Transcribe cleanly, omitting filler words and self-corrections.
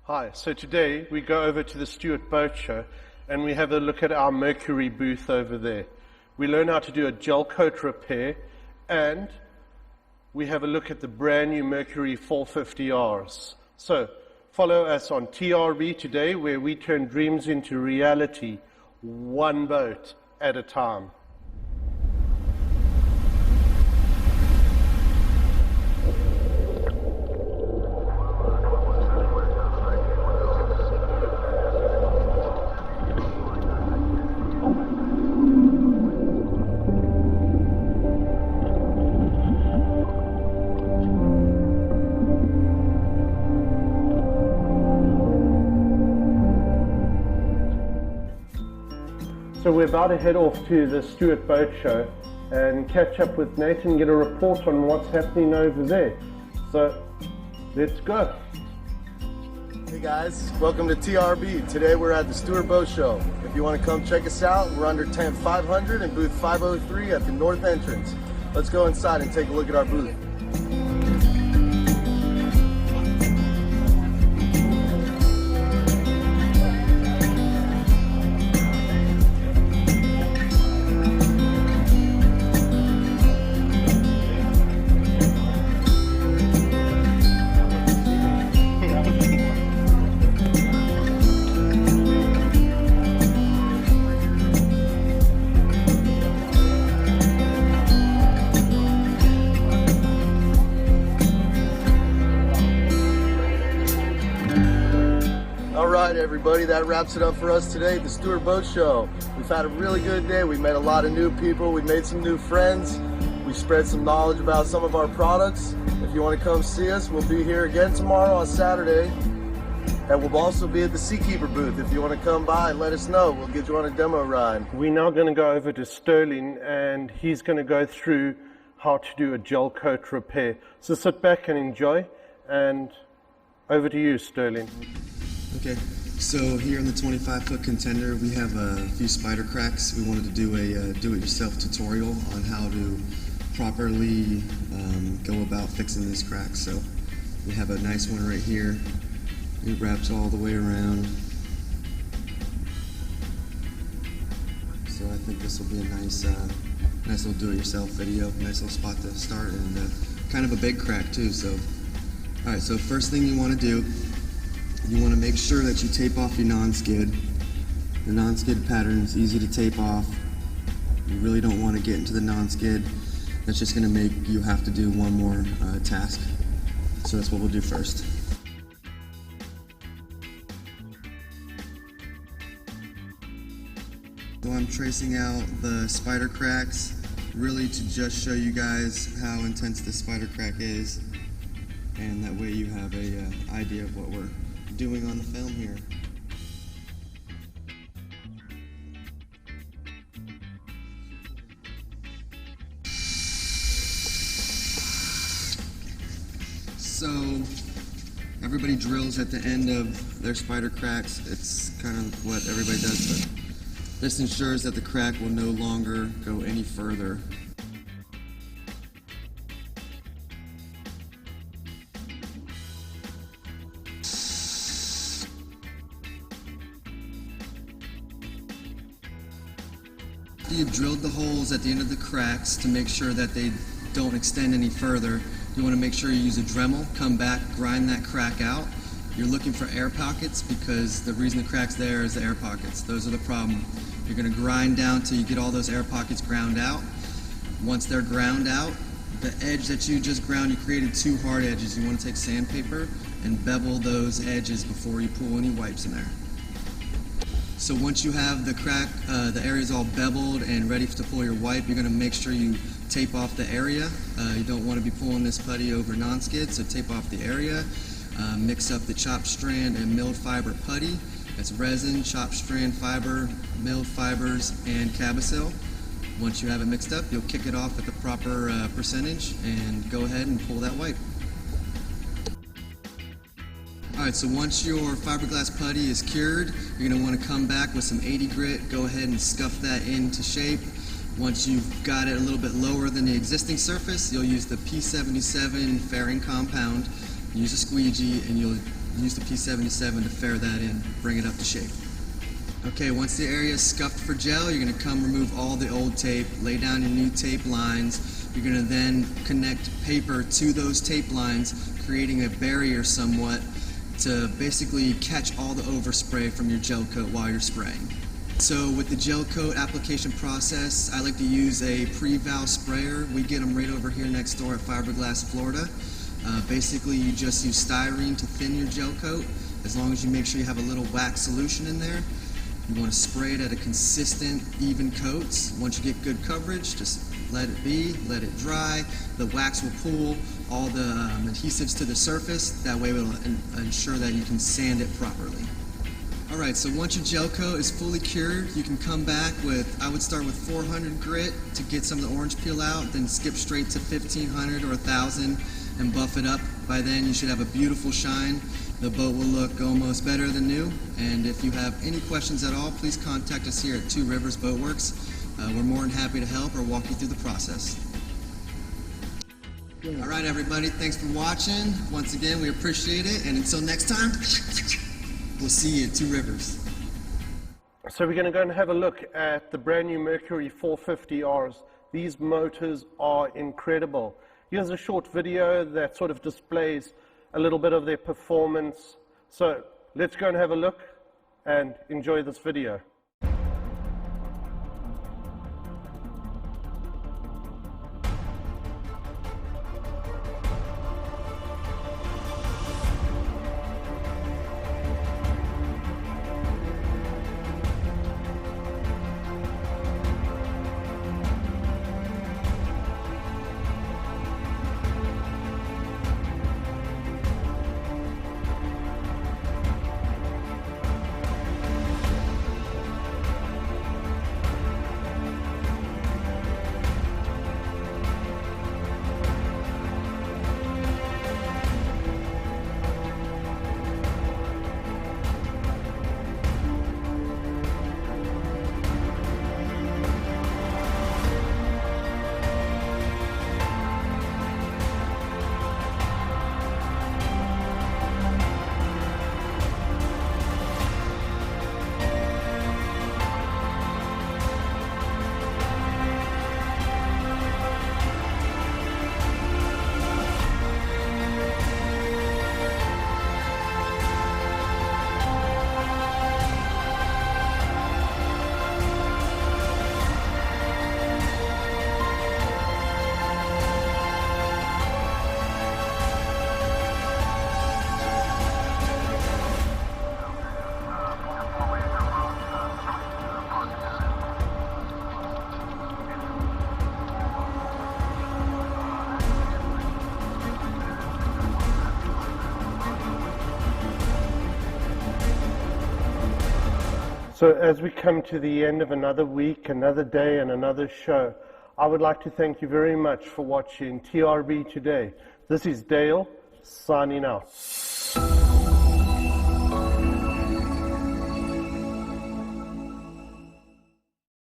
Hi, so today we go over to the Stuart Boat Show and we have a look at our Mercury booth over there. We learn how to do a gel coat repair and we have a look at the brand new Mercury 450Rs. So follow us on TRB Today, where we turn dreams into reality, one boat at a time. So we're about to head off to the Stuart Boat Show and catch up with Nathan and get a report on what's happening over there. So let's go. Hey guys, welcome to TRB. Today we're at the Stuart Boat Show. If you want to come check us out, we're under tent 500 in booth 503 at the north entrance. Let's go inside and take a look at our booth. Alright everybody, that wraps it up for us today at the Stuart Boat Show. We've had a really good day. We met a lot of new people. We made some new friends. We spread some knowledge about some of our products. If you want to come see us, we'll be here again tomorrow on Saturday. And we'll also be at the Seakeeper booth. If you want to come by, let us know. We'll get you on a demo ride. We're now going to go over to Sterling and he's going to go through how to do a gel coat repair. So sit back and enjoy, and over to you, Sterling. Okay, so here in the 25-foot contender we have a few spider cracks. We wanted to do a do-it-yourself tutorial on how to properly go about fixing these cracks. So we have a nice one right here. It wraps all the way around. So I think this will be a nice little do-it-yourself video, nice little spot to start, and kind of a big crack too. So, all right, so first thing you want to do, you want to make sure that you tape off your non-skid. The non-skid pattern is easy to tape off. You really don't want to get into the non-skid. That's just going to make you have to do one more task. So that's what we'll do first. So I'm tracing out the spider cracks, really to just show you guys how intense this spider crack is. And that way you have an idea of what we're doing on the film here. So everybody drills at the end of their spider cracks. It's kind of what everybody does, but this ensures that the crack will no longer go any further. You've drilled the holes at the end of the cracks to make sure that they don't extend any further. You want to make sure you use a Dremel, come back, grind that crack out. You're looking for air pockets because the reason the crack's there is the air pockets. Those are the problem. You're going to grind down till you get all those air pockets ground out. Once they're ground out, the edge that you just ground, you created two hard edges. You want to take sandpaper and bevel those edges before you pull any wipes in there. So once you have the crack, the area is all beveled and ready to pull your wipe, you're going to make sure you tape off the area. You don't want to be pulling this putty over non-skid, so tape off the area. Mix up the chopped strand and milled fiber putty. That's resin, chopped strand fiber, milled fibers, and cabosil. Once you have it mixed up, you'll kick it off at the proper percentage and go ahead and pull that wipe. Alright, so once your fiberglass putty is cured, you're going to want to come back with some 80 grit, go ahead and scuff that into shape. Once you've got it a little bit lower than the existing surface, you'll use the P77 fairing compound, use a squeegee, and you'll use the P77 to fair that in, bring it up to shape. Okay, once the area is scuffed for gel, you're going to come remove all the old tape, lay down your new tape lines. You're going to then connect paper to those tape lines, creating a barrier somewhat to basically catch all the overspray from your gel coat while you're spraying. So with the gel coat application process, I like to use a pre-valve sprayer. We get them right over here next door at Fiberglass, Florida. Basically, you just use styrene to thin your gel coat, as long as you make sure you have a little wax solution in there. You want to spray it at a consistent, even coat. Once you get good coverage, just let it be, let it dry. The wax will pull all the adhesives to the surface. That way it will ensure that you can sand it properly. Alright, so once your gel coat is fully cured, you can come back with, I would start with 400 grit to get some of the orange peel out, then skip straight to 1500 or 1000 and buff it up. By then you should have a beautiful shine. The boat will look almost better than new, and if you have any questions at all, please contact us here at Two Rivers Boatworks. We're more than happy to help or walk you through the process. All right, everybody, thanks for watching. Once again, we appreciate it, and until next time, we'll see you at Two Rivers. So we're going to go and have a look at the brand new Mercury 450Rs. These motors are incredible. Here's a short video that sort of displays a little bit of their performance. So let's go and have a look and enjoy this video. So as we come to the end of another week, another day, and another show, I would like to thank you very much for watching TRB Today. This is Dale, signing out.